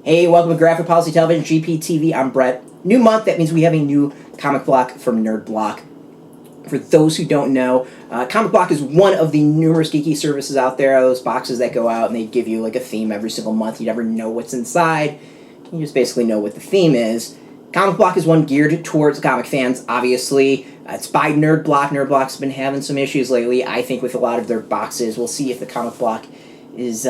Hey, welcome to Graphic Policy Television, GPTV. I'm Brett. New month, that means we have a new comic block from Nerd Block. For those who don't know, Comic Block is one of the numerous geeky services out there, those boxes that go out and they give you like a theme every single month. You never know what's inside. You just basically know what the theme is. Comic Block is one geared towards comic fans, obviously. It's by Nerd Block. Nerd Block's been having some issues lately, I think, with a lot of their boxes. We'll see if the Comic Block is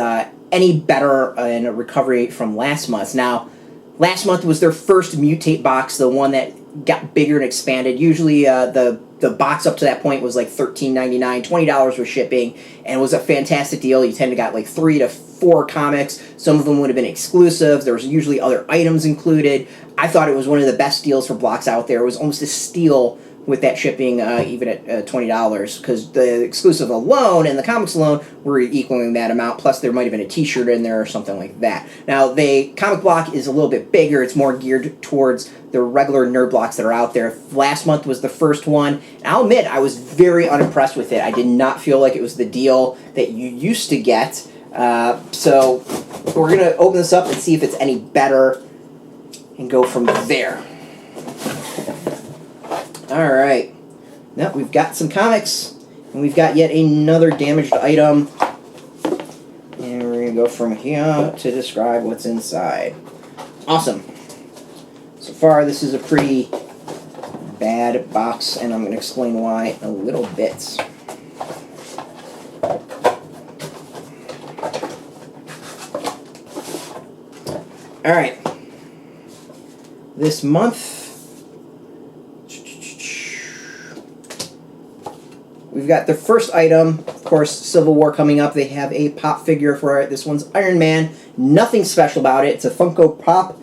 any better in a recovery from last month. Now, last month was their first Mutate box, the one that got bigger and expanded. Usually the box up to that point was like $13.99, $20 with shipping, and it was a fantastic deal. You tend to got like 3 to 4 comics. Some of them would have been exclusives. There was usually other items included. I thought it was one of the best deals for blocks out there. It was almost a steal with that shipping, even at $20, because the exclusive alone and the comics alone were equaling that amount, plus there might have been a t-shirt in there or something like that. Now, the Comic Block is a little bit bigger. It's more geared towards the regular Nerd Blocks that are out there. Last month was the first one. And I'll admit, I was very unimpressed with it. I did not feel like it was the deal that you used to get. So we're going to open this up and see if it's any better and go from there. Alright, now we've got some comics, and we've got yet another damaged item, and we're going to go from here to describe what's inside. Awesome. So far, this is a pretty bad box, and I'm going to explain why in a little bit. Alright, this month we've got the first item, of course, Civil War coming up. They have a pop figure for it. This one's Iron Man. Nothing special about it. It's a Funko Pop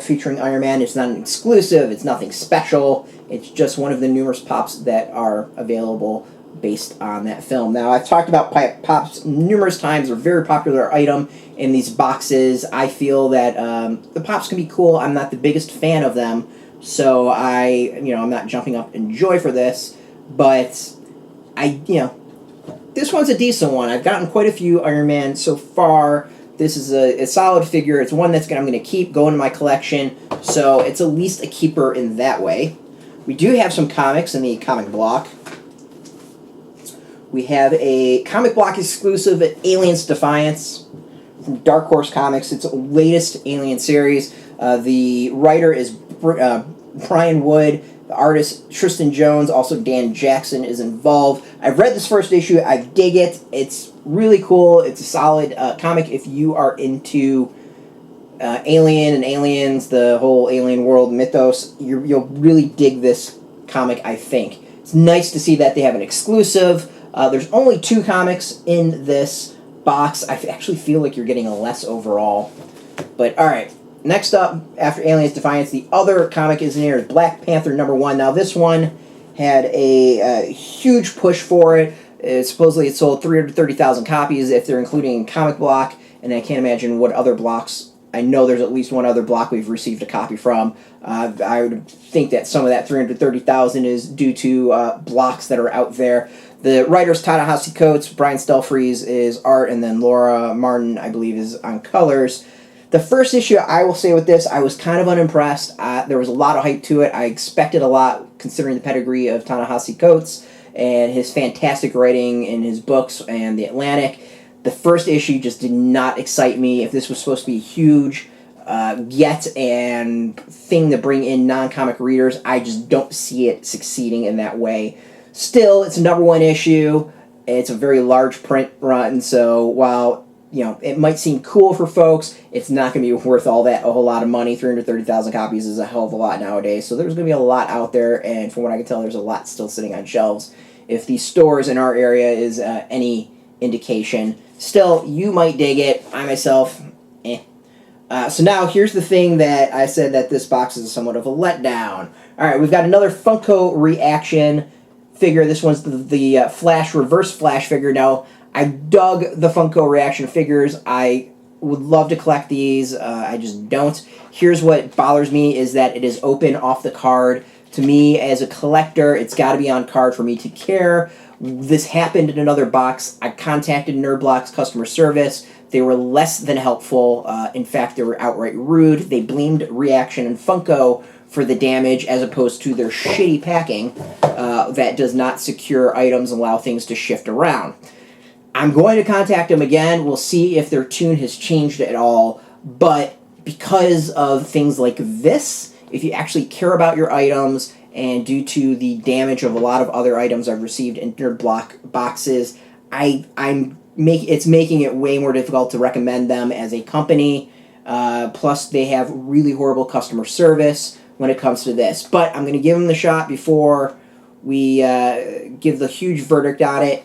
featuring Iron Man. It's not an exclusive. It's nothing special. It's just one of the numerous pops that are available based on that film. Now, I've talked about pops numerous times. They're a very popular item in these boxes. I feel that the pops can be cool. I'm not the biggest fan of them, so I'm not jumping up in joy for this, but this one's a decent one. I've gotten quite a few Iron Man so far. This is a solid figure. It's one I'm going to keep going in my collection, so it's at least a keeper in that way. We do have some comics in the Comic Block. We have a Comic Block exclusive at Aliens Defiance from Dark Horse Comics. It's the latest Alien series. The writer is Brian Wood. The artist, Tristan Jones, also Dan Jackson is involved. I've read this first issue. I dig it. It's really cool. It's a solid comic if you are into Alien and Aliens, the whole alien world mythos. You'll really dig this comic, I think. It's nice to see that they have an exclusive. There's only 2 comics in this box. I actually feel like you're getting a less overall. But, alright. Next up, after Aliens Defiance, the other comic is in here, is Black Panther #1. Now, this one had a huge push for it. Supposedly, it sold 330,000 copies if they're including Comic Block, and I can't imagine what other blocks. I know there's at least one other block we've received a copy from. I would think that some of that 330,000 is due to blocks that are out there. The writers, Ta-Nehisi Coates, Brian Stelfreeze is art, and then Laura Martin, I believe, is on colors. The first issue, I will say with this, I was kind of unimpressed. There was a lot of hype to it. I expected a lot, considering the pedigree of Ta-Nehisi Coates and his fantastic writing in his books and The Atlantic. The first issue just did not excite me. If this was supposed to be a huge and thing to bring in non-comic readers, I just don't see it succeeding in that way. Still, it's a #1 issue. It's a very large print run, so while it might seem cool for folks, it's not going to be worth a whole lot of money. 330,000 copies is a hell of a lot nowadays, so there's going to be a lot out there, and from what I can tell, there's a lot still sitting on shelves. If the stores in our area is any indication, still, you might dig it. I myself, so now, here's the thing that I said that this box is somewhat of a letdown. Alright, we've got another Funko Reaction figure. This one's the Flash, Reverse Flash figure. Now, I dug the Funko Reaction figures. I would love to collect these. I just don't. Here's what bothers me is that it is open off the card. To me, as a collector, it's got to be on card for me to care. This happened in another box. I contacted Nerd Block's customer service. They were less than helpful. In fact, they were outright rude. They blamed Reaction and Funko for the damage as opposed to their shitty packing that does not secure items and allow things to shift around. I'm going to contact them again. We'll see if their tune has changed at all. But because of things like this, if you actually care about your items, and due to the damage of a lot of other items I've received in Nerd Block boxes, it's making it way more difficult to recommend them as a company. Plus, they have really horrible customer service when it comes to this. But I'm going to give them the shot before we give the huge verdict on it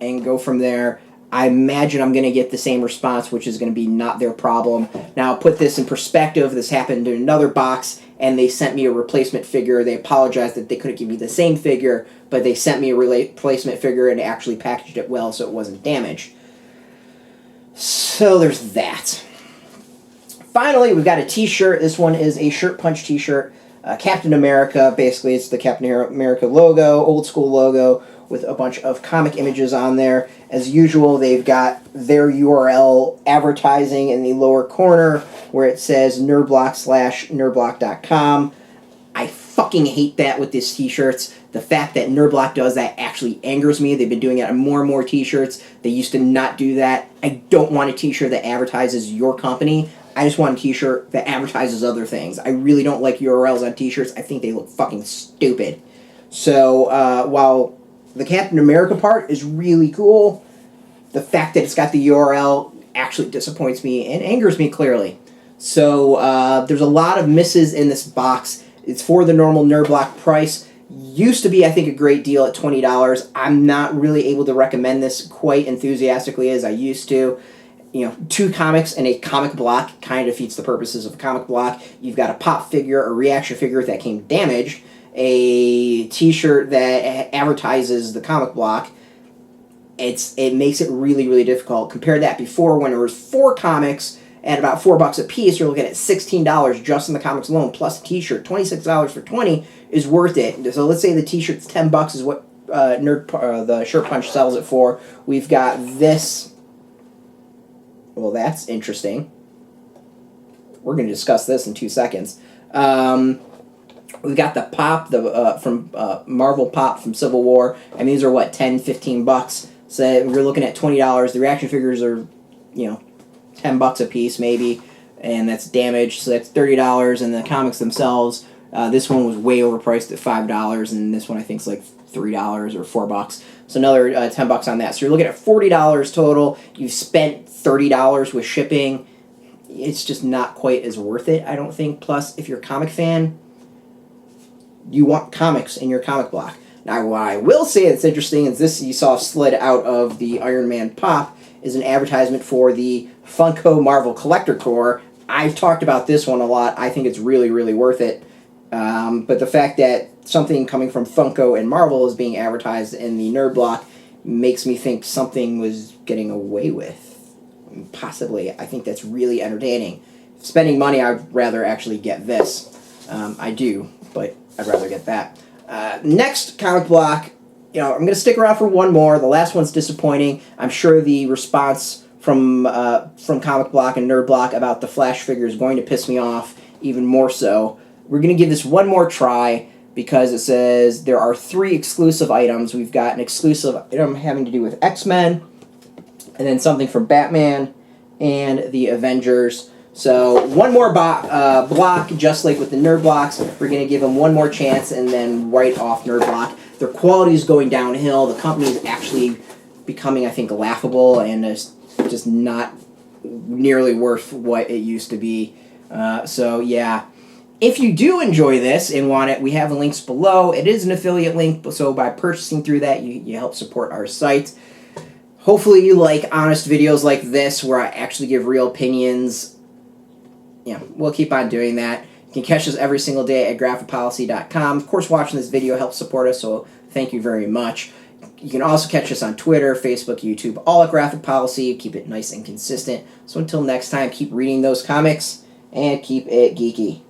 and go from there. I imagine I'm going to get the same response, which is going to be not their problem. Now, put this in perspective. This happened in another box, and they sent me a replacement figure. They apologized that they couldn't give me the same figure, but they sent me a replacement figure and actually packaged it well so it wasn't damaged. So there's that. Finally, we've got a t-shirt. This one is a Shirt Punch t-shirt. Captain America, basically it's the Captain America logo, old school logo, with a bunch of comic images on there. As usual, they've got their URL advertising in the lower corner where it says nerdblock/nerdblock.com. I fucking hate that with these t-shirts. The fact that Nerdblock does that actually angers me. They've been doing it on more and more t-shirts. They used to not do that. I don't want a t-shirt that advertises your company. I just want a t-shirt that advertises other things. I really don't like URLs on t-shirts. I think they look fucking stupid. So, while the Captain America part is really cool, the fact that it's got the URL actually disappoints me and angers me clearly. So, there's a lot of misses in this box. It's for the normal Nerdblock price. Used to be, I think, a great deal at $20. I'm not really able to recommend this quite enthusiastically as I used to. You know, 2 comics and a comic block kind of defeats the purposes of a comic block. You've got a pop figure, a reaction figure that came damaged, a t-shirt that advertises the comic block. It makes it really, really difficult. Compare that before when there was 4 comics at about $4 a piece. You're looking at $16 just in the comics alone, plus a t-shirt. $26 for 20 is worth it. So let's say the t-shirt's $10 is what the Shirt Punch sells it for. We've got this. Well, that's interesting. We're going to discuss this in 2 seconds. We've got the pop from Marvel Pop from Civil War. And these are, what, $10, $15? So we're looking at $20. The reaction figures are, $10 a piece maybe. And that's damaged, so that's $30. And the comics themselves, this one was way overpriced at $5. And this one I think is like $3 or $4. So another $10 on that. So you're looking at $40 total. You've spent $30 with shipping. It's just not quite as worth it, I don't think. Plus, if you're a comic fan, you want comics in your comic block. Now, what I will say that's interesting is this you saw slid out of the Iron Man Pop is an advertisement for the Funko Marvel Collector Core. I've talked about this one a lot. I think it's really, really worth it. But the fact that something coming from Funko and Marvel is being advertised in the Nerd Block makes me think something was getting away with. Possibly. I think that's really entertaining. Spending money, I'd rather actually get this. I do, but I'd rather get that. Next comic block, I'm going to stick around for one more. The last one's disappointing. I'm sure the response from Comic Block and Nerd Block about the Flash figure is going to piss me off even more so. We're going to give this one more try because it says there are 3 exclusive items. We've got an exclusive item having to do with X-Men, and then something from Batman and the Avengers. So one more block, just like with the Nerd Blocks. We're going to give them one more chance and then write off Nerd Block. Their quality is going downhill. The company is actually becoming, I think, laughable and is just not nearly worth what it used to be. So, yeah. If you do enjoy this and want it, we have the links below. It is an affiliate link, so by purchasing through that, you help support our site. Hopefully you like honest videos like this where I actually give real opinions. We'll keep on doing that. You can catch us every single day at graphicpolicy.com. Of course, watching this video helps support us, so thank you very much. You can also catch us on Twitter, Facebook, YouTube, all at Graphic Policy. Keep it nice and consistent. So until next time, keep reading those comics and keep it geeky.